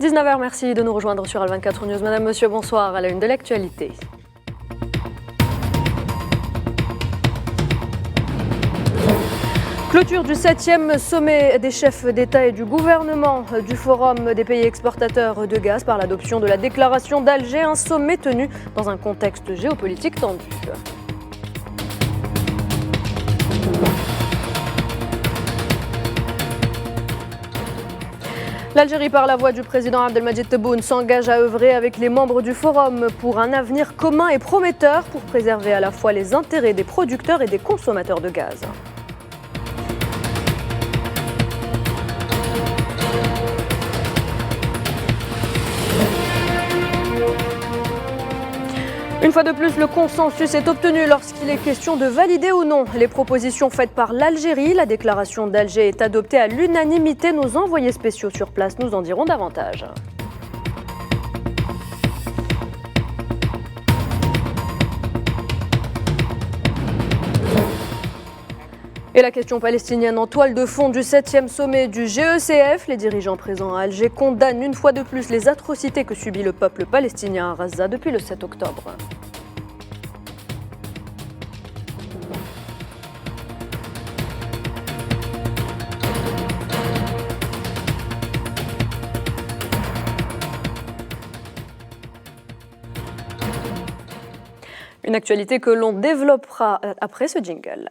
19h, merci de nous rejoindre sur Al24 News. Madame, monsieur, bonsoir. À la une de l'actualité. Clôture du 7e sommet des chefs d'État et du gouvernement du Forum des pays exportateurs de gaz par l'adoption de la déclaration d'Alger, un sommet tenu dans un contexte géopolitique tendu. L'Algérie, par la voix du président Abdelmadjid Tebboune, s'engage à œuvrer avec les membres du Forum pour un avenir commun et prometteur pour préserver à la fois les intérêts des producteurs et des consommateurs de gaz. Une fois de plus, le consensus est obtenu lorsqu'il est question de valider ou non les propositions faites par l'Algérie. La déclaration d'Alger est adoptée à l'unanimité. Nos envoyés spéciaux sur place nous en diront davantage. Et la question palestinienne en toile de fond du 7e sommet du GECF. Les dirigeants présents à Alger condamnent une fois de plus les atrocités que subit le peuple palestinien à Gaza depuis le 7 octobre. Une actualité que l'on développera après ce jingle.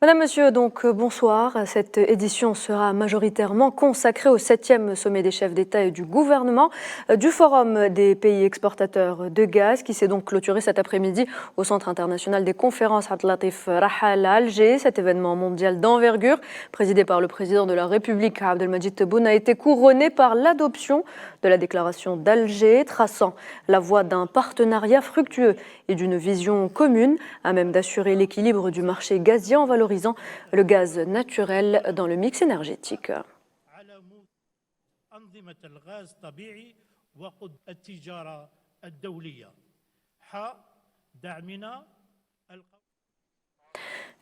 Madame, monsieur, donc bonsoir. Cette édition sera majoritairement consacrée au 7e sommet des chefs d'État et du gouvernement du Forum des pays exportateurs de gaz qui s'est donc clôturé cet après-midi au Centre international des conférences Abdelatif Rahal à Alger. Cet événement mondial d'envergure, présidé par le président de la République Abdelmadjid Tebboune, a été couronné par l'adoption de la déclaration d'Alger, traçant la voie d'un partenariat fructueux et d'une vision commune à même d'assurer l'équilibre du marché gazier en valorisant le gaz naturel dans le mix énergétique.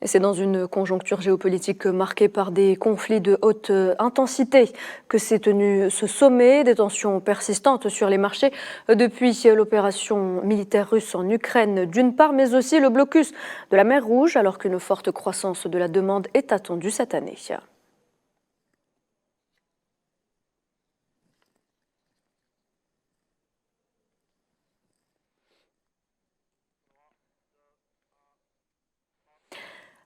Et c'est dans une conjoncture géopolitique marquée par des conflits de haute intensité que s'est tenu ce sommet, des tensions persistantes sur les marchés depuis l'opération militaire russe en Ukraine d'une part, mais aussi le blocus de la mer Rouge alors qu'une forte croissance de la demande est attendue cette année.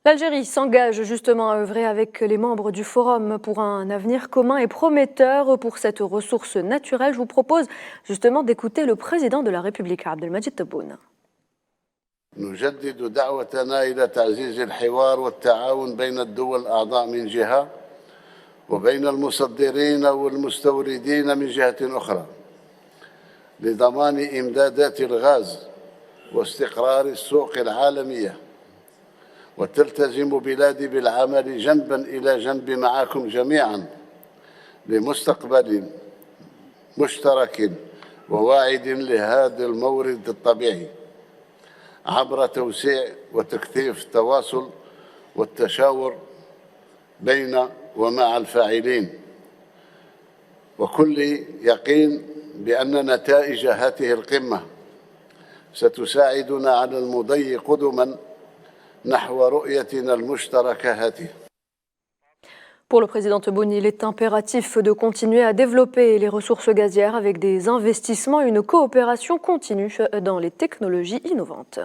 L'Algérie s'engage justement à œuvrer avec les membres du Forum pour un avenir commun et prometteur pour cette ressource naturelle. Je vous propose justement d'écouter le président de la République, Abdelmadjid Tebboune. نجدد دعوتنا إلى تعزيز الحوار والتعاون بين الدول الأعضاء من جهة وبين المصدرين والمستوردين من جهة أخرى لضمان إمدادات الغاز واستقرار السوق العالمية. وتلتزم بلادي بالعمل جنبا إلى جنب معكم جميعا لمستقبل مشترك وواعد لهذا المورد الطبيعي عبر توسيع وتكثيف التواصل والتشاور بين ومع الفاعلين وكل يقين بأن نتائج هذه القمة ستساعدنا على المضي قدما نحو رؤيتنا المشتركة هذه. Pour le président Tebboune, il est impératif de continuer à développer les ressources gazières avec des investissements et une coopération continue dans les technologies innovantes.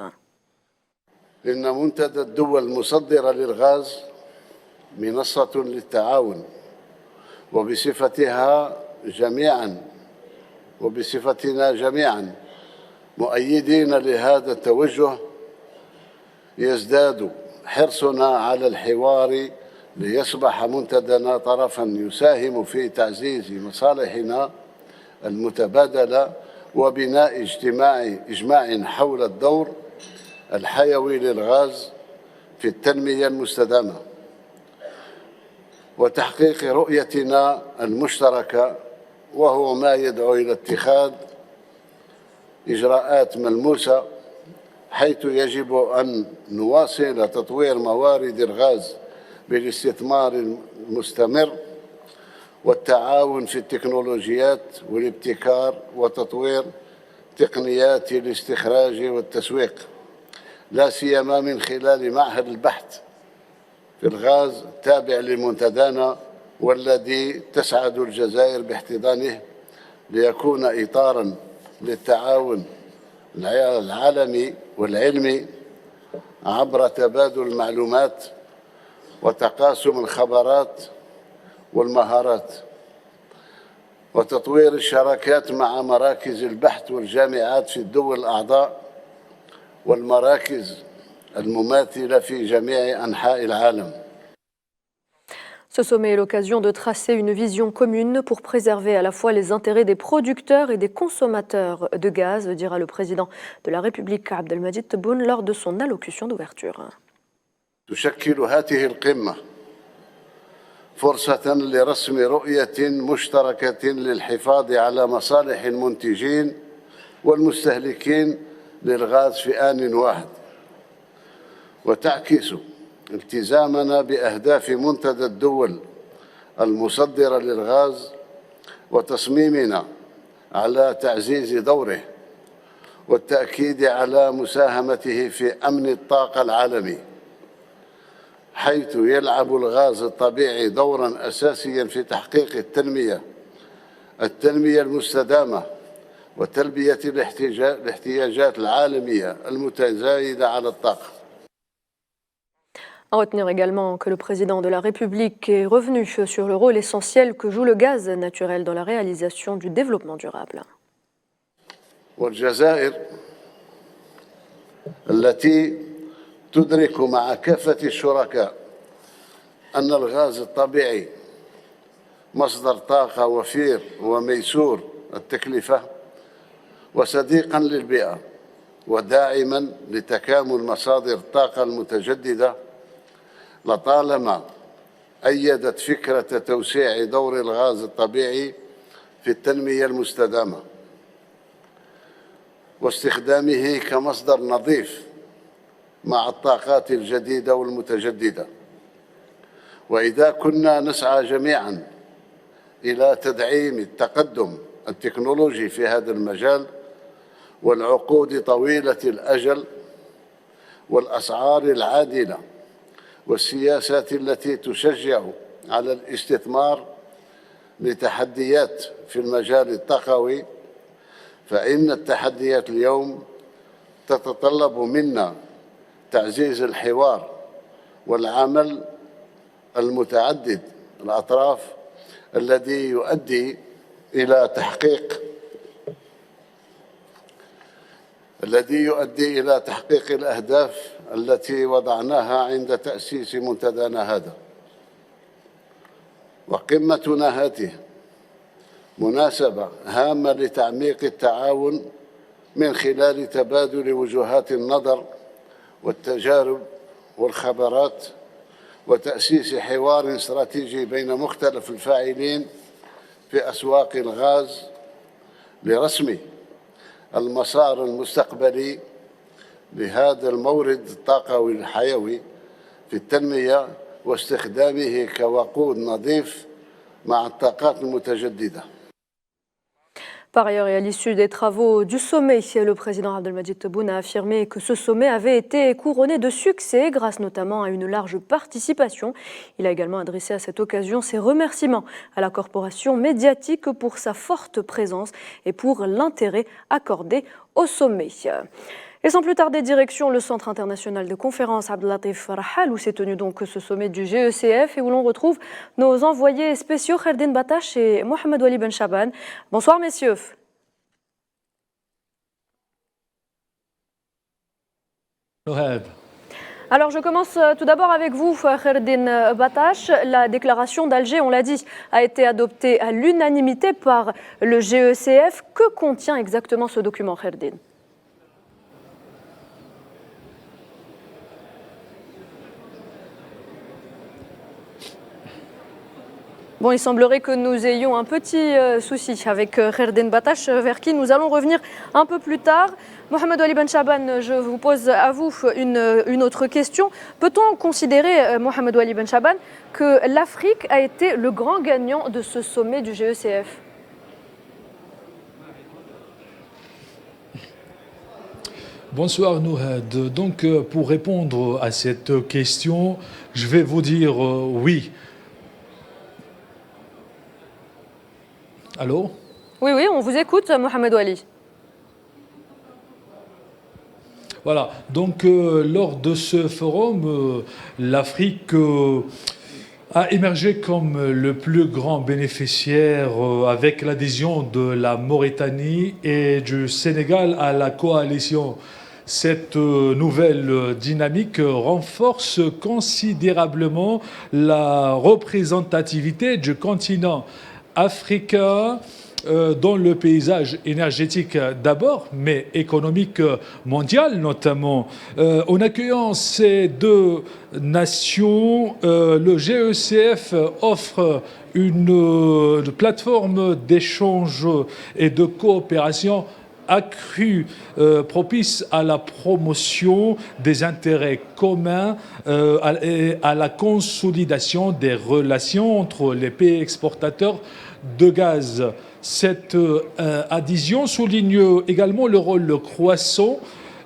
إن منتدى الدول المصدرة للغاز منصة للتعاون وبصفتنا جميعا مؤيدين لهذا التوجه يزداد حرصنا على الحوار ليصبح منتدنا طرفا يساهم في تعزيز مصالحنا المتبادلة وبناء إجماع حول الدور الحيوي للغاز في التنمية المستدامة وتحقيق رؤيتنا المشتركة وهو ما يدعو إلى اتخاذ إجراءات ملموسة، حيث يجب أن نواصل تطوير موارد الغاز بالاستثمار المستمر والتعاون في التكنولوجيات والابتكار وتطوير تقنيات الاستخراج والتسويق، لا سيما من خلال معهد البحث في الغاز التابع لمنتدانا، والذي تسعد الجزائر باحتضانه ليكون إطاراً للتعاون العالمي والعلمي عبر تبادل المعلومات وتقاسم الخبرات والمهارات، وتطوير الشراكات مع مراكز البحث والجامعات في الدول الأعضاء والمراكز المماثلة في جميع أنحاء العالم. Ce sommet est l'occasion de tracer une vision commune pour préserver à la fois les intérêts des producteurs et des consommateurs de gaz, dira le président de la République Abdelmadjid Tebboune lors de son allocution d'ouverture. تشكل هذه القمة فرصة لرسم رؤية مشتركة للحفاظ على مصالح المنتجين والمستهلكين للغاز في آن واحد، وتعكس التزامنا بأهداف منتدى الدول المصدرة للغاز وتصميمنا على تعزيز دوره والتأكيد على مساهمته في أمن الطاقة العالمي، حيث يلعب الغاز الطبيعي دوراً أساسياً في تحقيق التنمية المستدامة وتلبية الاحتياجات العالمية المتزايدة على الطاقة. À retenir également que le président de la République est revenu sur le rôle essentiel que joue le gaz naturel dans la réalisation du développement durable. والجزائر التي تدرك مع كافة الشركاء أن الغاز الطبيعي مصدر طاقة وفير وميسور التكلفة وصديقاً للبيئة وداعماً لتكامل مصادر الطاقة المتجددة، لطالما أيدت فكرة توسيع دور الغاز الطبيعي في التنمية المستدامة واستخدامه كمصدر نظيف مع الطاقات الجديدة والمتجددة. وإذا كنا نسعى جميعاً إلى تدعيم التقدم التكنولوجي في هذا المجال والعقود طويلة الأجل والأسعار العادلة والسياسات التي تشجع على الاستثمار لتحديات في المجال الطاقوي، فإن التحديات اليوم تتطلب منا تعزيز الحوار والعمل المتعدد الأطراف الذي يؤدي إلى تحقيق الأهداف التي وضعناها عند تأسيس منتدانا هذا. وقمتنا هذه مناسبة هامة لتعميق التعاون من خلال تبادل وجهات النظر والتجارب والخبرات وتأسيس حوار استراتيجي بين مختلف الفاعلين في أسواق الغاز لرسم المسار المستقبلي لهذا المورد الطاقوي الحيوي في التنمية واستخدامه كوقود نظيف مع الطاقات المتجددة. Par ailleurs, et à l'issue des travaux du sommet, le président Abdelmadjid Tebboune a affirmé que ce sommet avait été couronné de succès grâce notamment à une large participation. Il a également adressé à cette occasion ses remerciements à la corporation médiatique pour sa forte présence et pour l'intérêt accordé au sommet. Et sans plus tarder, direction le Centre international de conférences Abdelatif Rahal, où s'est tenu donc ce sommet du GECF et où l'on retrouve nos envoyés spéciaux Kherdin Batache et Mohamed Wali Ben Chaban. Bonsoir messieurs. Alors je commence tout d'abord avec vous, Kherdin Batache. La déclaration d'Alger, on l'a dit, a été adoptée à l'unanimité par le GECF. Que contient exactement ce document, Kherdin ? Bon, il semblerait que nous ayons un petit souci avec Kherdin Batache, vers qui nous allons revenir un peu plus tard. Mohamed Ouali Ben Chaban, je vous pose à vous une autre question. Peut-on considérer, Mohamed Ouali Ben Chaban, que l'Afrique a été le grand gagnant de ce sommet du GECF? Bonsoir Nouhad. Donc pour répondre à cette question, je vais vous dire oui. Allô? Oui, oui, on vous écoute, Mohamed Ouali. Voilà, donc lors de ce forum, l'Afrique a émergé comme le plus grand bénéficiaire avec l'adhésion de la Mauritanie et du Sénégal à la coalition. Cette nouvelle dynamique renforce considérablement la représentativité du continent africain dans le paysage énergétique d'abord, mais économique mondial notamment. En accueillant ces deux nations, le GECF offre une plateforme d'échange et de coopération accrue, propice à la promotion des intérêts communs et à la consolidation des relations entre les pays exportateurs de gaz. Cette adhésion souligne également le rôle croissant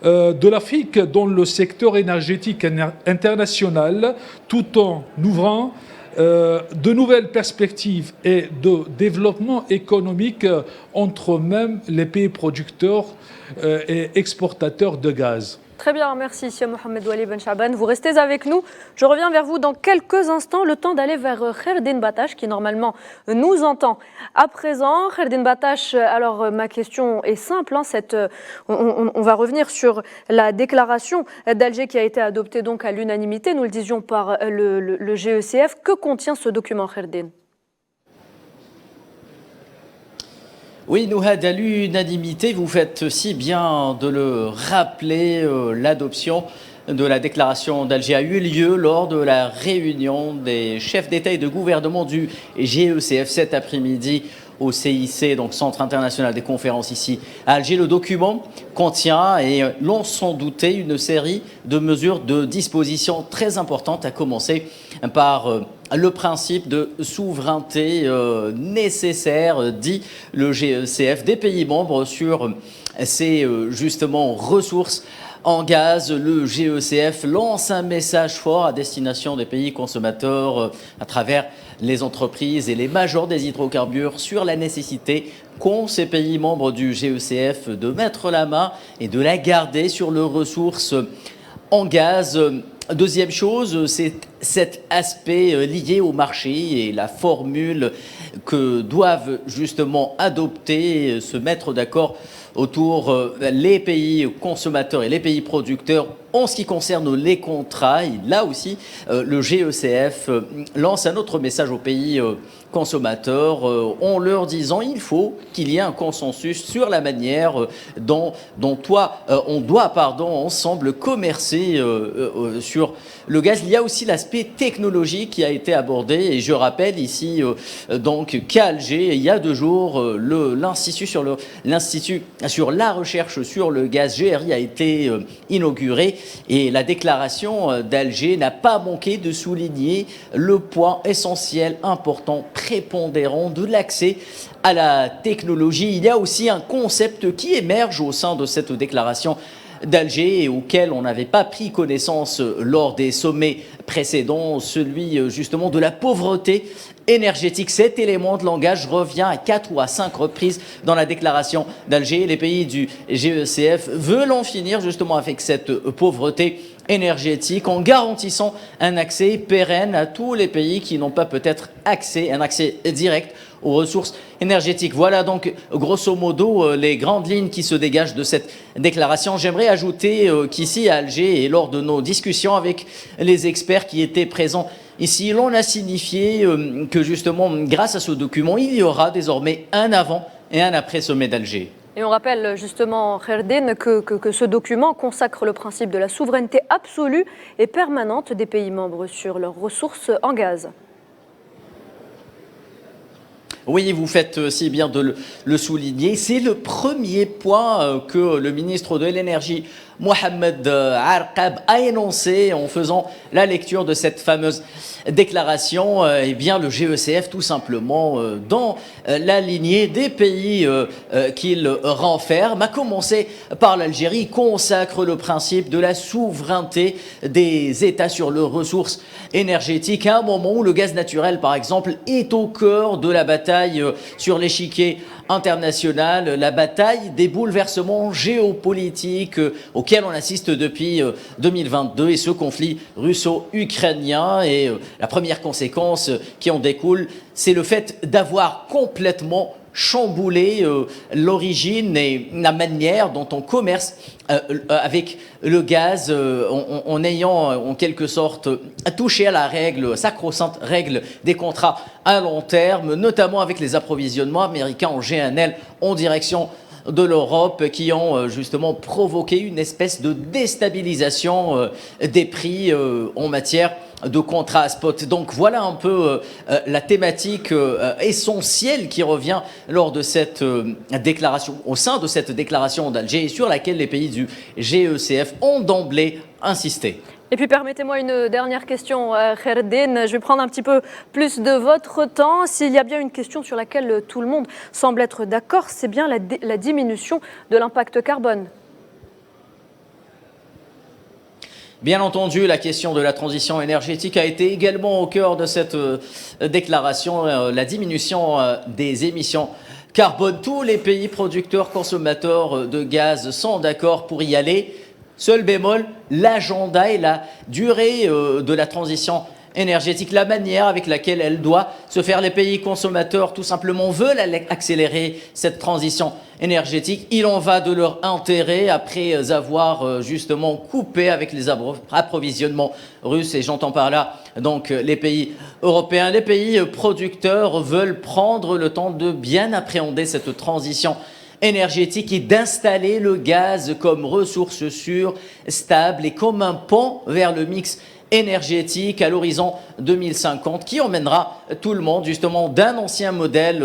de l'Afrique dans le secteur énergétique international, tout en ouvrant de nouvelles perspectives et de développement économique entre même les pays producteurs et exportateurs de gaz. Très bien, merci Mohamed Ouali Ben Chaban. Vous restez avec nous. Je reviens vers vous dans quelques instants, le temps d'aller vers Kherdin Batache qui normalement nous entend à présent. Kherdin Batache, alors ma question est simple. On va revenir sur la déclaration d'Alger qui a été adoptée donc à l'unanimité, nous le disions par le GECF. Que contient ce document, Kherdin ? Oui, Nouhad, à l'unanimité, vous faites si bien de le rappeler, l'adoption de la déclaration d'Alger a eu lieu lors de la réunion des chefs d'État et de gouvernement du GECF cet après-midi au CIC, donc Centre international des conférences ici à Alger. Le document contient, et l'on s'en doutait, une série de mesures, de dispositions très importantes, à commencer par le principe de souveraineté nécessaire, dit le GECF, des pays membres sur ces justement ressources en gaz. Le GECF lance un message fort à destination des pays consommateurs à travers les entreprises et les majors des hydrocarbures sur la nécessité qu'ont ces pays membres du GECF de mettre la main et de la garder sur leurs ressources en gaz. Deuxième chose, c'est cet aspect lié au marché et la formule que doivent justement adopter, se mettre d'accord autour les pays consommateurs et les pays producteurs en ce qui concerne les contrats. Et là aussi, le GECF lance un autre message aux pays consommateurs en leur disant il faut qu'il y ait un consensus sur la manière dont on doit ensemble commercer sur le gaz. Il y a aussi l'aspect technologique qui a été abordé et je rappelle ici donc qu'à Alger, il y a 2 jours, l'institut sur la recherche sur le gaz GRI a été inauguré et la déclaration d'Alger n'a pas manqué de souligner le point essentiel, important, prépondérant de l'accès à la technologie. Il y a aussi un concept qui émerge au sein de cette déclaration d'Alger et auquel on n'avait pas pris connaissance lors des sommets précédents, celui justement de la pauvreté énergétique. Cet élément de langage revient à 4 ou à 5 reprises dans la déclaration d'Alger. Les pays du GECF veulent en finir justement avec cette pauvreté énergétique en garantissant un accès pérenne à tous les pays qui n'ont pas peut-être un accès direct aux ressources énergétiques. Voilà donc grosso modo les grandes lignes qui se dégagent de cette déclaration. J'aimerais ajouter qu'ici à Alger et lors de nos discussions avec les experts qui étaient présents ici, l'on a signifié que justement grâce à ce document, il y aura désormais un avant et un après sommet d'Alger. Et on rappelle justement, Kherdin, que ce document consacre le principe de la souveraineté absolue et permanente des pays membres sur leurs ressources en gaz. Oui, vous faites si bien de le souligner. C'est le premier point que le ministre de l'Énergie, Mohamed Arqab, a énoncé en faisant la lecture de cette fameuse déclaration. Eh bien, le GECF, tout simplement, dans la lignée des pays qu'il renferme, a commencé par l'Algérie, consacre le principe de la souveraineté des États sur leurs ressources énergétiques à un moment où le gaz naturel, par exemple, est au cœur de la bataille sur l'échiquier international, la bataille des bouleversements géopolitiques auxquels on assiste depuis 2022 et ce conflit russo-ukrainien. Et la première conséquence qui en découle, c'est le fait d'avoir complètement chamboulé l'origine et la manière dont on commerce avec le gaz en ayant en quelque sorte touché à la règle, sacro-sainte règle des contrats à long terme, notamment avec les approvisionnements américains en GNL en direction de l'Europe qui ont justement provoqué une espèce de déstabilisation des prix en matière de contrats spot. Donc voilà un peu la thématique essentielle qui revient lors de cette déclaration, au sein de cette déclaration d'Alger, sur laquelle les pays du GECF ont d'emblée insisté. Et puis permettez-moi une dernière question, Kherdin. Je vais prendre un petit peu plus de votre temps. S'il y a bien une question sur laquelle tout le monde semble être d'accord, c'est bien la diminution de l'impact carbone. Bien entendu, la question de la transition énergétique a été également au cœur de cette déclaration, la diminution des émissions carbone. Tous les pays producteurs, consommateurs de gaz sont d'accord pour y aller. Seul bémol, l'agenda et la durée de la transition énergétique, la manière avec laquelle elle doit se faire. Les pays consommateurs, tout simplement, veulent accélérer cette transition énergétique. Il en va de leur intérêt après avoir justement coupé avec les approvisionnements russes. Et j'entends par là donc les pays européens. Les pays producteurs veulent prendre le temps de bien appréhender cette transition énergétique et d'installer le gaz comme ressource sûre, stable et comme un pont vers le mix énergétique à l'horizon 2050 qui emmènera tout le monde justement d'un ancien modèle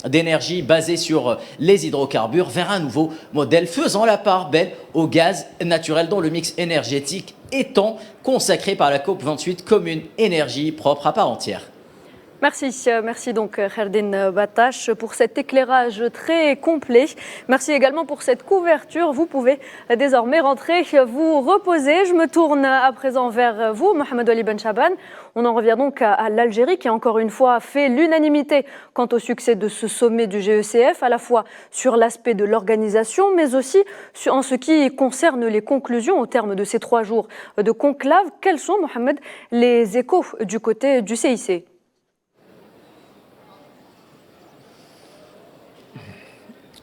d'énergie basé sur les hydrocarbures vers un nouveau modèle faisant la part belle au gaz naturel dont le mix énergétique étant consacré par la COP28 comme une énergie propre à part entière. Merci donc Kherdin Batache pour cet éclairage très complet. Merci également pour cette couverture. Vous pouvez désormais rentrer vous reposer. Je me tourne à présent vers vous, Mohamed Wali Ben Chaban. On en revient donc à l'Algérie qui a encore une fois fait l'unanimité quant au succès de ce sommet du GECF, à la fois sur l'aspect de l'organisation, mais aussi en ce qui concerne les conclusions au terme de ces 3 jours de conclave. Quels sont, Mohamed, les échos du côté du CIC ?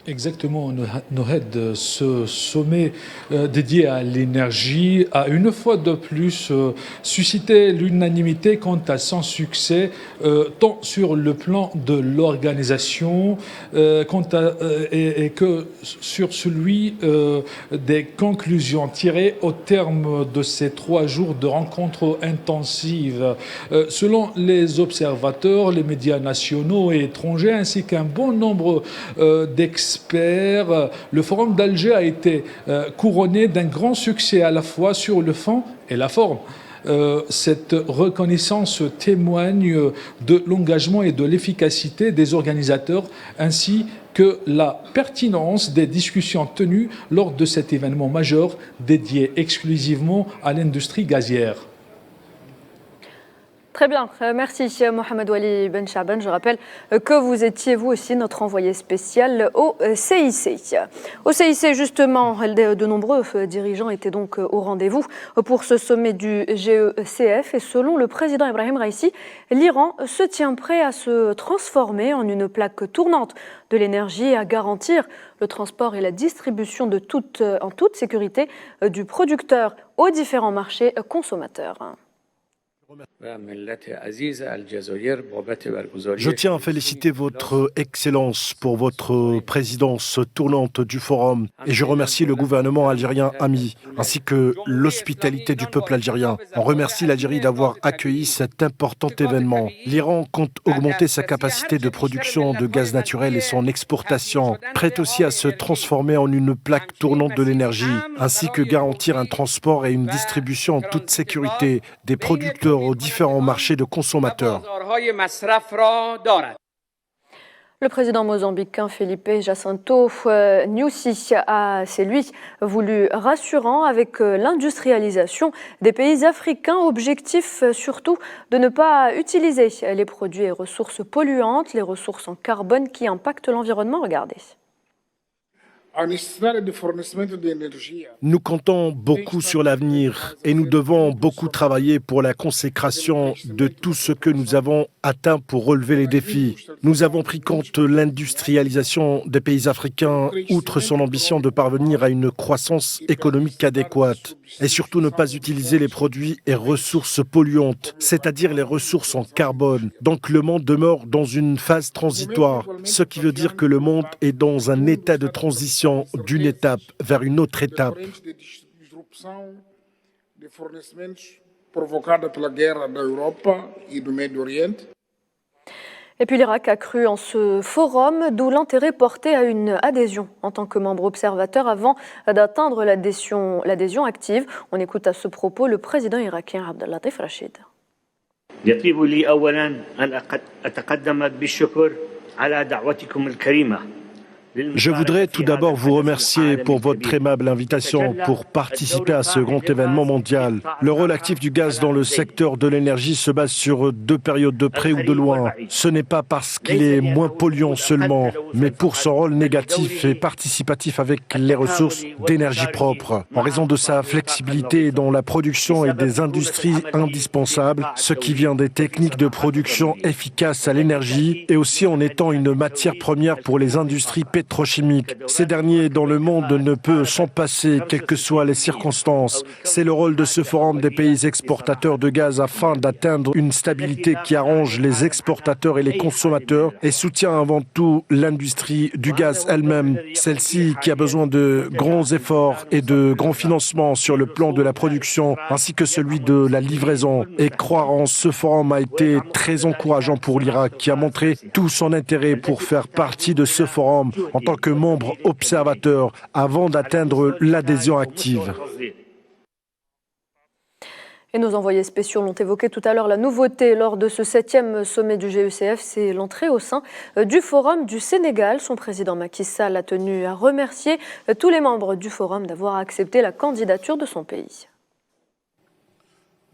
Exactement, Nohed, ce sommet dédié à l'énergie a une fois de plus suscité l'unanimité quant à son succès, tant sur le plan de l'organisation et que sur celui des conclusions tirées au terme de ces 3 jours de rencontres intensives. Selon les observateurs, les médias nationaux et étrangers, ainsi qu'un bon nombre d'experts, le Forum d'Alger a été couronné d'un grand succès à la fois sur le fond et la forme. Cette reconnaissance témoigne de l'engagement et de l'efficacité des organisateurs ainsi que la pertinence des discussions tenues lors de cet événement majeur dédié exclusivement à l'industrie gazière. Très bien, merci Mohamed Wali Ben Chaban. Je rappelle que vous étiez vous aussi notre envoyé spécial au CIC. Au CIC justement, de nombreux dirigeants étaient donc au rendez-vous pour ce sommet du GECF et selon le président Ibrahim Raïssi, l'Iran se tient prêt à se transformer en une plaque tournante de l'énergie et à garantir le transport et la distribution en toute sécurité du producteur aux différents marchés consommateurs. Je tiens à féliciter votre Excellence pour votre présidence tournante du Forum et je remercie le gouvernement algérien ami ainsi que l'hospitalité du peuple algérien. On remercie l'Algérie d'avoir accueilli cet important événement. L'Iran compte augmenter sa capacité de production de gaz naturel et son exportation, prête aussi à se transformer en une plaque tournante de l'énergie, ainsi que garantir un transport et une distribution en toute sécurité des producteurs aux différents marchés de consommateurs. Le président mozambicain Felipe Jacinto Nyusi a, c'est lui, voulu rassurant avec l'industrialisation des pays africains, objectif surtout de ne pas utiliser les produits et ressources polluantes, les ressources en carbone qui impactent l'environnement. Regardez. Nous comptons beaucoup sur l'avenir et nous devons beaucoup travailler pour la consécration de tout ce que nous avons atteint pour relever les défis. Nous avons pris compte l'industrialisation des pays africains, outre son ambition de parvenir à une croissance économique adéquate, et surtout ne pas utiliser les produits et ressources polluantes, c'est-à-dire les ressources en carbone. Donc le monde demeure dans une phase transitoire, ce qui veut dire que le monde est dans un état de transition d'une étape vers une autre étape. Et puis l'Irak a cru en ce forum, d'où l'intérêt porté à une adhésion en tant que membre observateur avant d'atteindre l'adhésion active. On écoute à ce propos le président irakien Abdellatif Rachid. يطيب لي أولاً أن أتقدم بالشكر على دعوتكم الكريمة. Je voudrais tout d'abord vous remercier pour votre aimable invitation pour participer à ce grand événement mondial. Le rôle actif du gaz dans le secteur de l'énergie se base sur deux périodes de près ou de loin. Ce n'est pas parce qu'il est moins polluant seulement, mais pour son rôle négatif et participatif avec les ressources d'énergie propre. En raison de sa flexibilité dans la production et des industries indispensables, ce qui vient des techniques de production efficaces à l'énergie et aussi en étant une matière première pour les industries pétrolières. Ces derniers dans le monde ne peuvent s'en passer, quelles que soient les circonstances. C'est le rôle de ce forum des pays exportateurs de gaz afin d'atteindre une stabilité qui arrange les exportateurs et les consommateurs et soutient avant tout l'industrie du gaz elle-même, celle-ci qui a besoin de grands efforts et de grands financements sur le plan de la production ainsi que celui de la livraison. Et croire en ce forum a été très encourageant pour l'Irak qui a montré tout son intérêt pour faire partie de ce forum en tant que membre observateur avant d'atteindre l'adhésion active. Et nos envoyés spéciaux l'ont évoqué tout à l'heure, la nouveauté lors de ce 7e sommet du GECF, c'est l'entrée au sein du Forum du Sénégal. Son président Macky Sall a tenu à remercier tous les membres du Forum d'avoir accepté la candidature de son pays.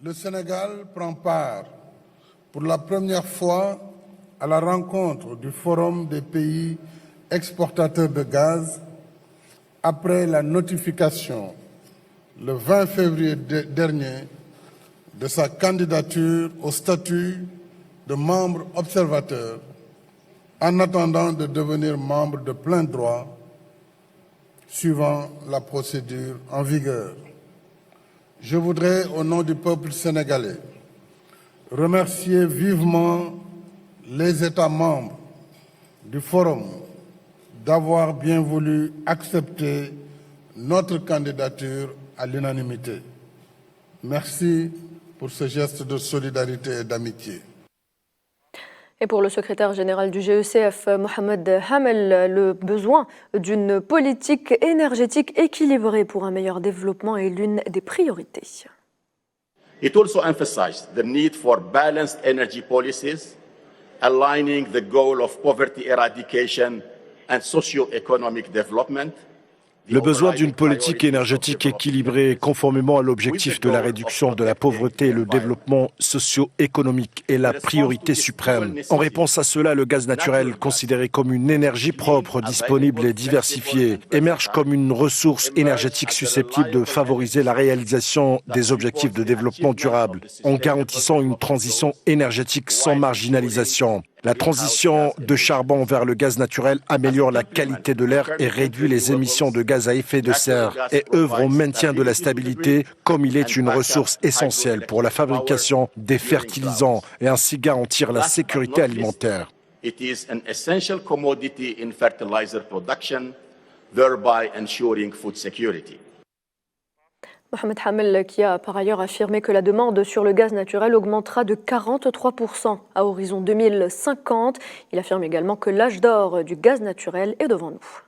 Le Sénégal prend part pour la première fois à la rencontre du Forum des pays exportateurs de gaz après la notification le 20 février dernier de sa candidature au statut de membre observateur en attendant de devenir membre de plein droit suivant la procédure en vigueur. Je voudrais, au nom du peuple sénégalais, remercier vivement les États membres du Forum d'avoir bien voulu accepter notre candidature à l'unanimité. Merci pour ce geste de solidarité et d'amitié. Et pour le secrétaire général du GECF, Mohamed Hamel, le besoin d'une politique énergétique équilibrée pour un meilleur développement est l'une des priorités. It also emphasized the need for balanced energy policies, aligning the goal of poverty eradication and socio-economic development. Le besoin d'une politique énergétique équilibrée conformément à l'objectif de la réduction de la pauvreté et le développement socio-économique est la priorité suprême. En réponse à cela, le gaz naturel, considéré comme une énergie propre, disponible et diversifiée, émerge comme une ressource énergétique susceptible de favoriser la réalisation des objectifs de développement durable, en garantissant une transition énergétique sans marginalisation. La transition de charbon vers le gaz naturel améliore la qualité de l'air et réduit les émissions de gaz à effet de serre et œuvre au maintien de la stabilité comme il est une ressource essentielle pour la fabrication des fertilisants et ainsi garantir la sécurité alimentaire. It is an essential commodity in fertilizer production, thereby ensuring food security. Mohamed Hamel qui a par ailleurs affirmé que la demande sur le gaz naturel augmentera de 43% à horizon 2050. Il affirme également que l'âge d'or du gaz naturel est devant nous.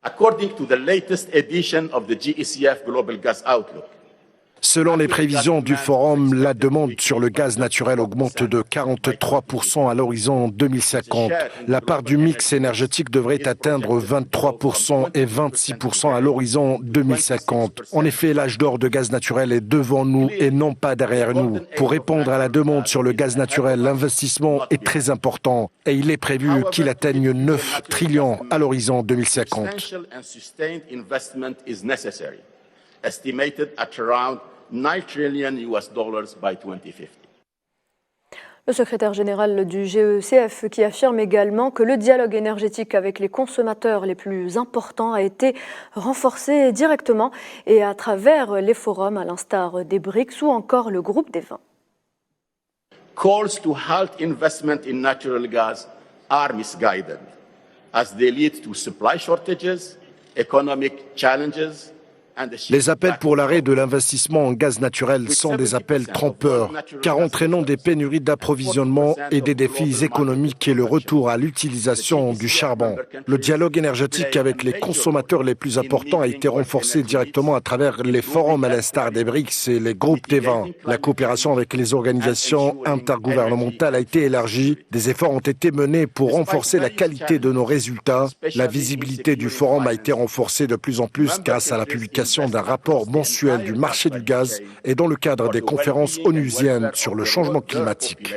According to the latest edition of the GECF Global Gas Outlook, selon les prévisions du forum, la demande sur le gaz naturel augmente de 43% à l'horizon 2050. La part du mix énergétique devrait atteindre 23% et 26% à l'horizon 2050. En effet, l'âge d'or de gaz naturel est devant nous et non pas derrière nous. Pour répondre à la demande sur le gaz naturel, l'investissement est très important et il est prévu qu'il atteigne 9 trillions à l'horizon 2050. Estimated at around 9 trillion US dollars by 2050. Le secrétaire général du GECF qui affirme également que le dialogue énergétique avec les consommateurs les plus importants a été renforcé directement et à travers les forums à l'instar des BRICS ou encore le groupe des 20. Calls to halt investment in natural gas are misguided as they lead to supply shortages, economic challenges. Les appels pour l'arrêt de l'investissement en gaz naturel sont des appels trompeurs, car entraînant des pénuries d'approvisionnement et des défis économiques et le retour à l'utilisation du charbon. Le dialogue énergétique avec les consommateurs les plus importants a été renforcé directement à travers les forums à l'instar des BRICS et les groupes des 20. La coopération avec les organisations intergouvernementales a été élargie. Des efforts ont été menés pour renforcer la qualité de nos résultats. La visibilité du forum a été renforcée de plus en plus grâce à la publication d'un rapport mensuel du marché du gaz et dans le cadre des conférences onusiennes sur le changement climatique.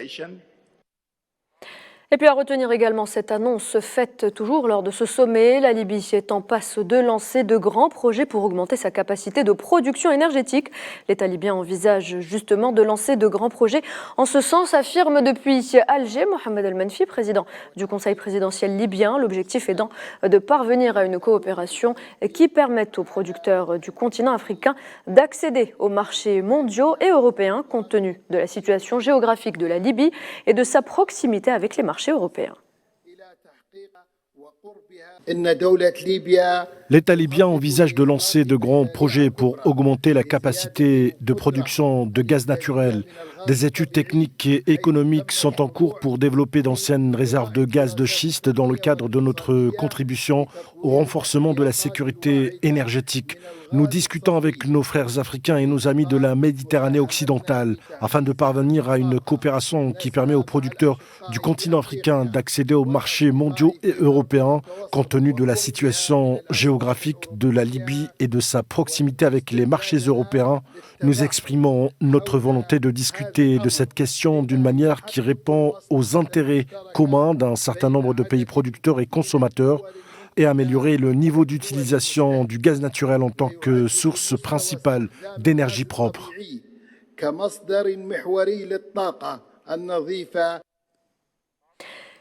Et puis à retenir également cette annonce faite toujours lors de ce sommet, la Libye est en passe de lancer de grands projets pour augmenter sa capacité de production énergétique. L'État libyen envisage justement de lancer de grands projets. En ce sens, affirme depuis Alger Mohamed El-Menfi, président du Conseil présidentiel libyen. L'objectif étant de parvenir à une coopération qui permette aux producteurs du continent africain d'accéder aux marchés mondiaux et européens compte tenu de la situation géographique de la Libye et de sa proximité avec les marchés européens. L'État libyen envisage de lancer de grands projets pour augmenter la capacité de production de gaz naturel. Des études techniques et économiques sont en cours pour développer d'anciennes réserves de gaz de schiste dans le cadre de notre contribution au renforcement de la sécurité énergétique. Nous discutons avec nos frères africains et nos amis de la Méditerranée occidentale afin de parvenir à une coopération qui permet aux producteurs du continent africain d'accéder aux marchés mondiaux et européens compte tenu de la situation géographique de la Libye et de sa proximité avec les marchés européens. Nous exprimons notre volonté de discuter de cette question d'une manière qui répond aux intérêts communs d'un certain nombre de pays producteurs et consommateurs et améliorer le niveau d'utilisation du gaz naturel en tant que source principale d'énergie propre.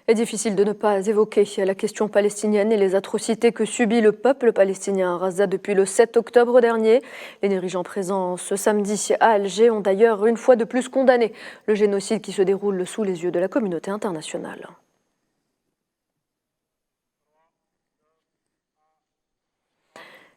Il est difficile de ne pas évoquer la question palestinienne et les atrocités que subit le peuple palestinien à Gaza depuis le 7 octobre dernier. Les dirigeants présents ce samedi à Alger ont d'ailleurs une fois de plus condamné le génocide qui se déroule sous les yeux de la communauté internationale.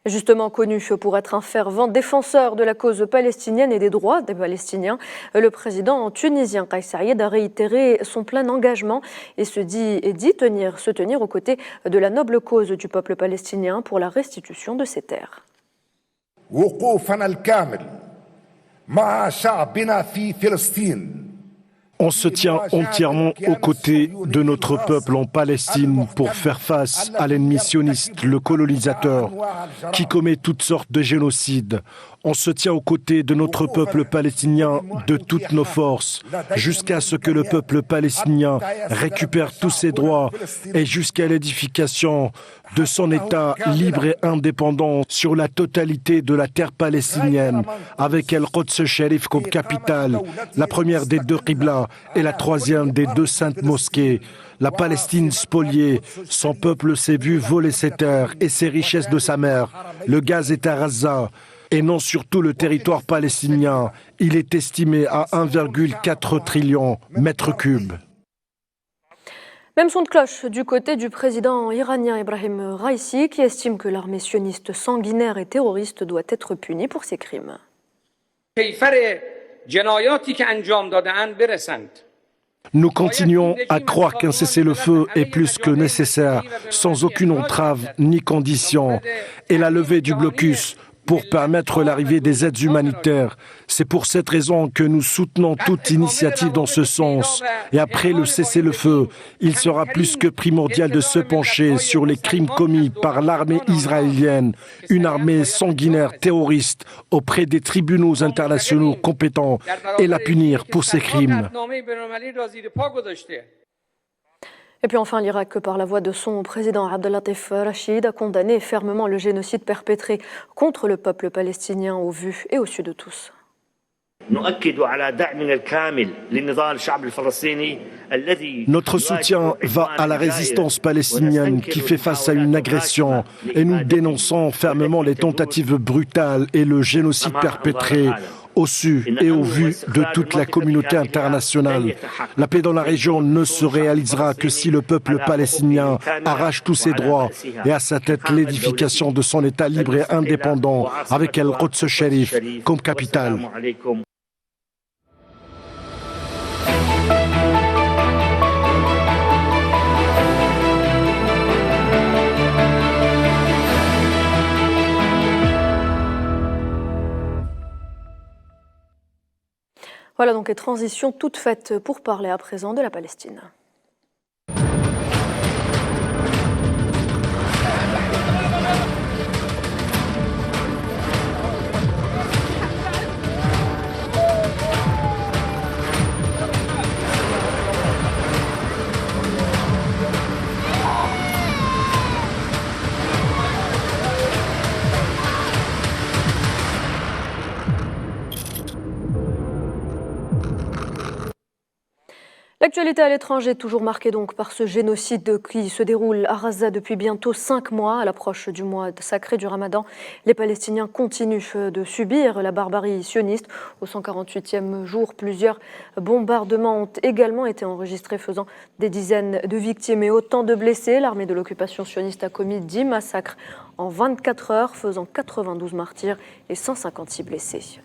Justement connu pour être un fervent défenseur de la cause palestinienne et des droits des Palestiniens, le président tunisien Kais Saied a réitéré son plein engagement et se dit se tenir aux côtés de la noble cause du peuple palestinien pour la restitution de ses terres. On se tient entièrement aux côtés de notre peuple en Palestine pour faire face à l'ennemi sioniste, le colonisateur, qui commet toutes sortes de génocides. On se tient aux côtés de notre peuple palestinien de toutes nos forces, jusqu'à ce que le peuple palestinien récupère tous ses droits et jusqu'à l'édification de son État libre et indépendant sur la totalité de la terre palestinienne, avec El-Quds Sharif comme capitale, la première des deux Qibla, Al-Aqsa est la troisième des deux saintes mosquées. La Palestine spoliée, son peuple s'est vu voler ses terres et ses richesses de sa mère. Le gaz est à Gaza et non sur tout le territoire palestinien. Il est estimé à 1,4 trillion mètres cubes. Même son de cloche du côté du président iranien Ebrahim Raisi, qui estime que l'armée sioniste sanguinaire et terroriste doit être punie pour ses crimes. Nous continuons à croire qu'un cessez-le-feu est plus que nécessaire, sans aucune entrave ni condition, et la levée du blocus pour permettre l'arrivée des aides humanitaires. C'est pour cette raison que nous soutenons toute initiative dans ce sens. Et après le cessez-le-feu, il sera plus que primordial de se pencher sur les crimes commis par l'armée israélienne, une armée sanguinaire terroriste auprès des tribunaux internationaux compétents et la punir pour ses crimes. Et puis enfin, l'Irak, par la voix de son président Abdelatif Rachid, a condamné fermement le génocide perpétré contre le peuple palestinien au vu et au su de tous. Notre soutien va à la résistance palestinienne qui fait face à une agression et nous dénonçons fermement les tentatives brutales et le génocide perpétré au su et au vu de toute la communauté internationale. La paix dans la région ne se réalisera que si le peuple palestinien arrache tous ses droits et à sa tête l'édification de son État libre et indépendant avec El-Quds Sharif comme capitale. Voilà donc les transitions toutes faites pour parler à présent de la Palestine. L'actualité à l'étranger, toujours marquée donc par ce génocide qui se déroule à Gaza depuis bientôt 5 mois. À l'approche du mois sacré du Ramadan, les Palestiniens continuent de subir la barbarie sioniste. Au 148e jour, plusieurs bombardements ont également été enregistrés, faisant des dizaines de victimes et autant de blessés. L'armée de l'occupation sioniste a commis 10 massacres en 24 heures, faisant 92 martyrs et 156 blessés.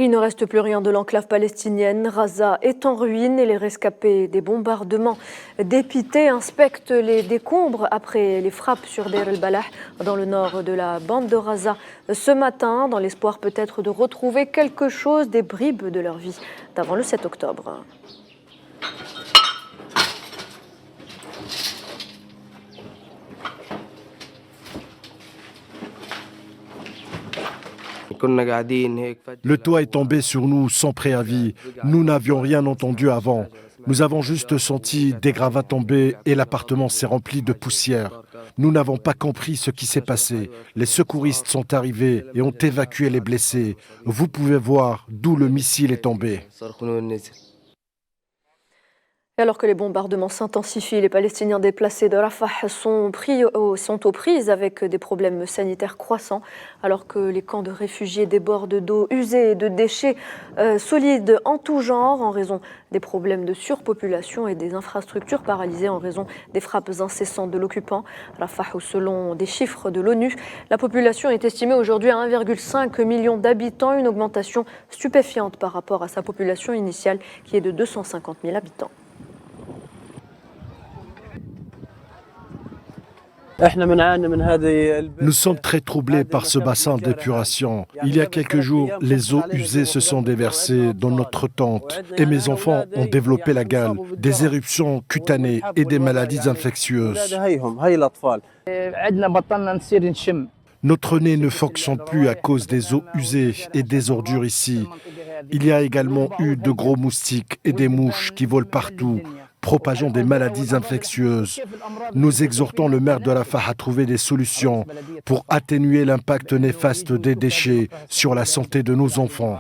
Il ne reste plus rien de l'enclave palestinienne. Gaza est en ruine et les rescapés des bombardements dépités inspectent les décombres après les frappes sur Deir el-Balah dans le nord de la bande de Gaza ce matin, dans l'espoir peut-être de retrouver quelque chose des bribes de leur vie d'avant le 7 octobre. Le toit est tombé sur nous sans préavis. Nous n'avions rien entendu avant. Nous avons juste senti des gravats tomber et l'appartement s'est rempli de poussière. Nous n'avons pas compris ce qui s'est passé. Les secouristes sont arrivés et ont évacué les blessés. Vous pouvez voir d'où le missile est tombé. Et alors que les bombardements s'intensifient, les Palestiniens déplacés de Rafah sont aux prises avec des problèmes sanitaires croissants, alors que les camps de réfugiés débordent d'eau usée et de déchets solides en tout genre en raison des problèmes de surpopulation et des infrastructures paralysées en raison des frappes incessantes de l'occupant. Rafah, où selon des chiffres de l'ONU, la population est estimée aujourd'hui à 1,5 million d'habitants, une augmentation stupéfiante par rapport à sa population initiale qui est de 250 000 habitants. Nous sommes très troublés par ce bassin d'épuration. Il y a quelques jours, les eaux usées se sont déversées dans notre tente et mes enfants ont développé la gale, des éruptions cutanées et des maladies infectieuses. Notre nez ne fonctionne plus à cause des eaux usées et des ordures ici. Il y a également eu de gros moustiques et des mouches qui volent partout. propageant des maladies infectieuses. Nous exhortons le maire de Rafah à trouver des solutions pour atténuer l'impact néfaste des déchets sur la santé de nos enfants.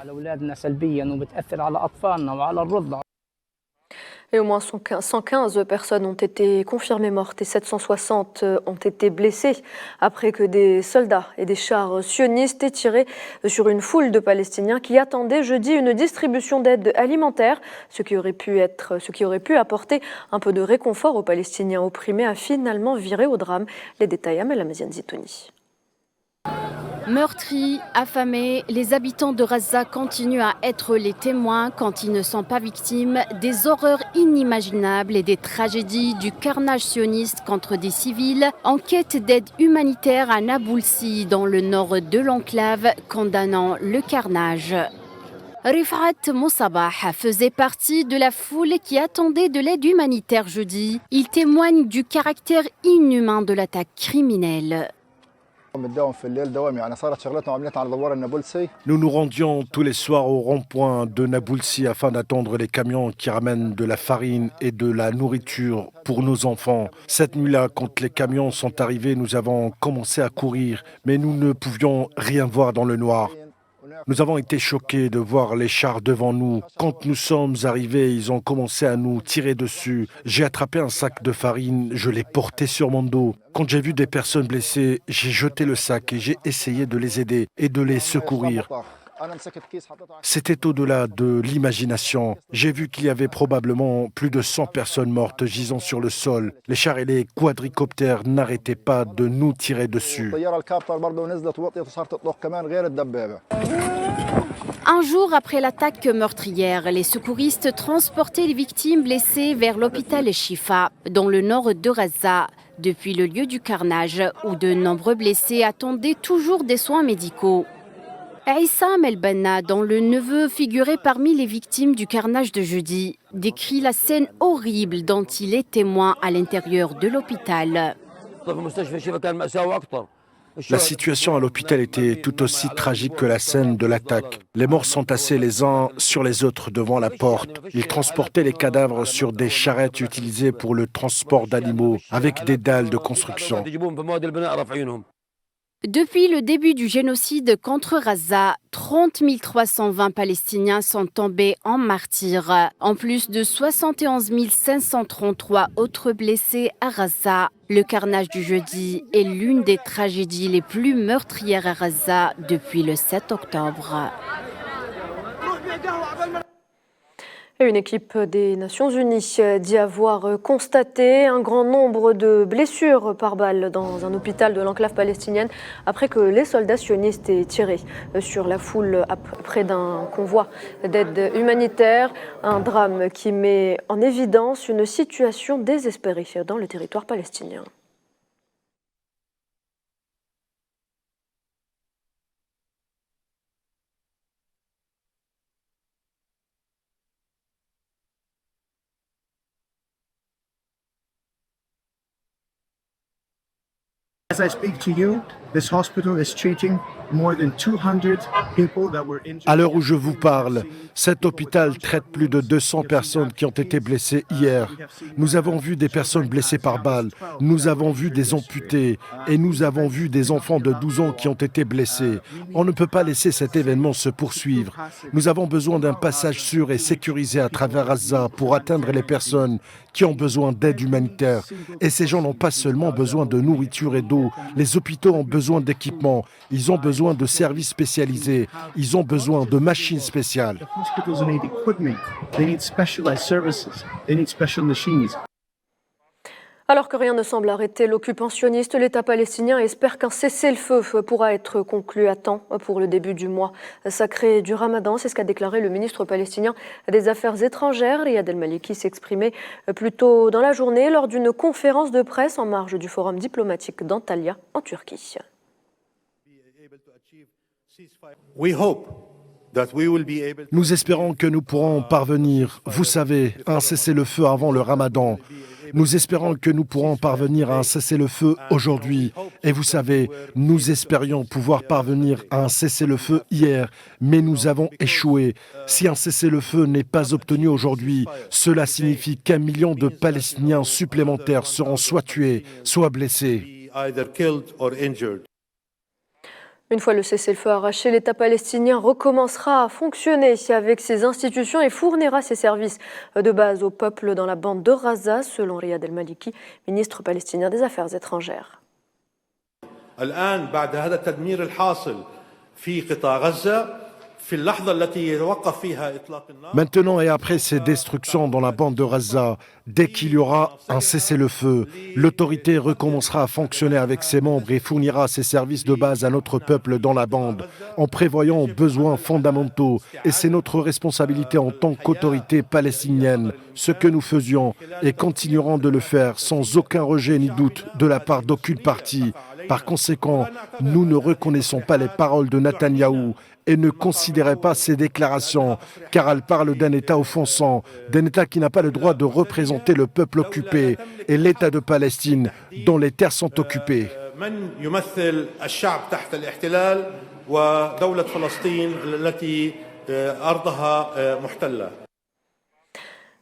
Et au moins 115 personnes ont été confirmées mortes et 760 ont été blessées après que des soldats et des chars sionistes aient tiré sur une foule de Palestiniens qui attendaient jeudi une distribution d'aide alimentaire, ce qui aurait pu apporter un peu de réconfort aux Palestiniens opprimés a finalement viré au drame. Les détails à Melamaziane Zitouni. Meurtris, affamés, les habitants de Gaza continuent à être les témoins, quand ils ne sont pas victimes, des horreurs inimaginables et des tragédies du carnage sioniste contre des civils en quête d'aide humanitaire à Naboulsi, dans le nord de l'enclave, condamnant le carnage. Rifat Moussabah faisait partie de la foule qui attendait de l'aide humanitaire jeudi. Il témoigne du caractère inhumain de l'attaque criminelle. Nous nous rendions tous les soirs au rond-point de Naboulsi afin d'attendre les camions qui ramènent de la farine et de la nourriture pour nos enfants. Cette nuit-là, quand les camions sont arrivés, nous avons commencé à courir, mais nous ne pouvions rien voir dans le noir. Nous avons été choqués de voir les chars devant nous. Quand nous sommes arrivés, ils ont commencé à nous tirer dessus. J'ai attrapé un sac de farine, je l'ai porté sur mon dos. Quand j'ai vu des personnes blessées, j'ai jeté le sac et j'ai essayé de les aider et de les secourir. C'était au-delà de l'imagination. J'ai vu qu'il y avait probablement plus de 100 personnes mortes gisant sur le sol. Les chars et les quadricoptères n'arrêtaient pas de nous tirer dessus. Un jour après l'attaque meurtrière, les secouristes transportaient les victimes blessées vers l'hôpital Shifa, dans le nord de Gaza, depuis le lieu du carnage, où de nombreux blessés attendaient toujours des soins médicaux. Issam El-Banna, dont le neveu figurait parmi les victimes du carnage de jeudi, décrit la scène horrible dont il est témoin à l'intérieur de l'hôpital. La situation à l'hôpital était tout aussi tragique que la scène de l'attaque. Les morts s'entassaient les uns sur les autres devant la porte. Ils transportaient les cadavres sur des charrettes utilisées pour le transport d'animaux, avec des dalles de construction. Depuis le début du génocide contre Gaza, 30 320 Palestiniens sont tombés en martyrs, en plus de 71 533 autres blessés à Gaza. Le carnage du jeudi est l'une des tragédies les plus meurtrières à Gaza depuis le 7 octobre. Une équipe des Nations Unies dit avoir constaté un grand nombre de blessures par balle dans un hôpital de l'enclave palestinienne après que les soldats sionistes aient tiré sur la foule près d'un convoi d'aide humanitaire. Un drame qui met en évidence une situation désespérée dans le territoire palestinien. As I speak to you, this hospital is treating more than 200 people that were injured. À l'heure où je vous parle, cet hôpital traite plus de 200 personnes qui ont été blessées hier. Nous avons vu des personnes blessées par balle, nous avons vu des amputés et nous avons vu des enfants de 12 ans qui ont été blessés. On ne peut pas laisser cet événement se poursuivre. Nous avons besoin d'un passage sûr et sécurisé à travers Gaza pour atteindre les personnes qui ont besoin d'aide humanitaire. Et ces gens n'ont pas seulement besoin de nourriture et d'eau. Les hôpitaux ont besoin d'équipements, ils ont besoin de services spécialisés, ils ont besoin de machines spéciales. Alors que rien ne semble arrêter l'occupant sioniste, l'État palestinien espère qu'un cessez-le-feu pourra être conclu à temps pour le début du mois sacré du Ramadan. C'est ce qu'a déclaré le ministre palestinien des Affaires étrangères, Riyad El-Maliki, s'exprimait plus tôt dans la journée lors d'une conférence de presse en marge du forum diplomatique d'Antalya en Turquie. Nous espérons que nous pourrons parvenir, vous savez, à un cessez-le-feu avant le Ramadan. Nous espérons que nous pourrons parvenir à un cessez-le-feu aujourd'hui Et vous savez, nous espérions pouvoir parvenir à un cessez-le-feu hier, mais nous avons échoué. Si un cessez-le-feu n'est pas obtenu aujourd'hui, cela signifie qu'1 million de Palestiniens supplémentaires seront soit tués, soit blessés. Une fois le cessez-le-feu arraché, l'État palestinien recommencera à fonctionner avec ses institutions et fournira ses services de base au peuple dans la bande de Gaza, selon Riyad El-Maliki, ministre palestinien des Affaires étrangères. Maintenant et après ces destructions dans la bande de Gaza, dès qu'il y aura un cessez-le-feu, l'autorité recommencera à fonctionner avec ses membres et fournira ses services de base à notre peuple dans la bande, en prévoyant aux besoins fondamentaux. Et c'est notre responsabilité en tant qu'autorité palestinienne, ce que nous faisions et continuerons de le faire sans aucun rejet ni doute de la part d'aucune partie. Par conséquent, nous ne reconnaissons pas les paroles de Netanyahou et ne considérez pas ces déclarations, car elles parlent d'un État offensant, d'un État qui n'a pas le droit de représenter le peuple occupé et l'État de Palestine, dont les terres sont occupées.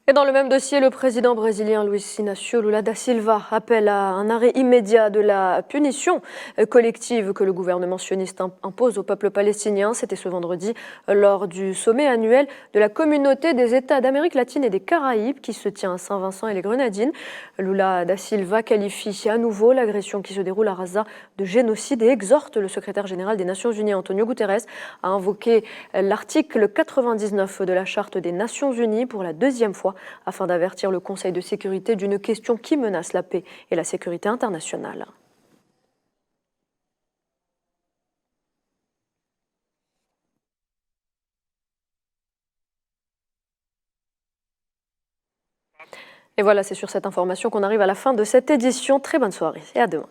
Et dans le même dossier, le président brésilien Luiz Inácio Lula da Silva appelle à un arrêt immédiat de la punition collective que le gouvernement sioniste impose au peuple palestinien. C'était ce vendredi lors du sommet annuel de la communauté des États d'Amérique latine et des Caraïbes qui se tient à Saint-Vincent et les Grenadines. Lula da Silva qualifie à nouveau l'agression qui se déroule à Gaza de génocide et exhorte le secrétaire général des Nations Unies, Antonio Guterres, à invoquer l'article 99 de la Charte des Nations Unies pour la deuxième fois, afin d'avertir le Conseil de sécurité d'une question qui menace la paix et la sécurité internationale. Et voilà, c'est sur cette information qu'on arrive à la fin de cette édition. Très bonne soirée et à demain.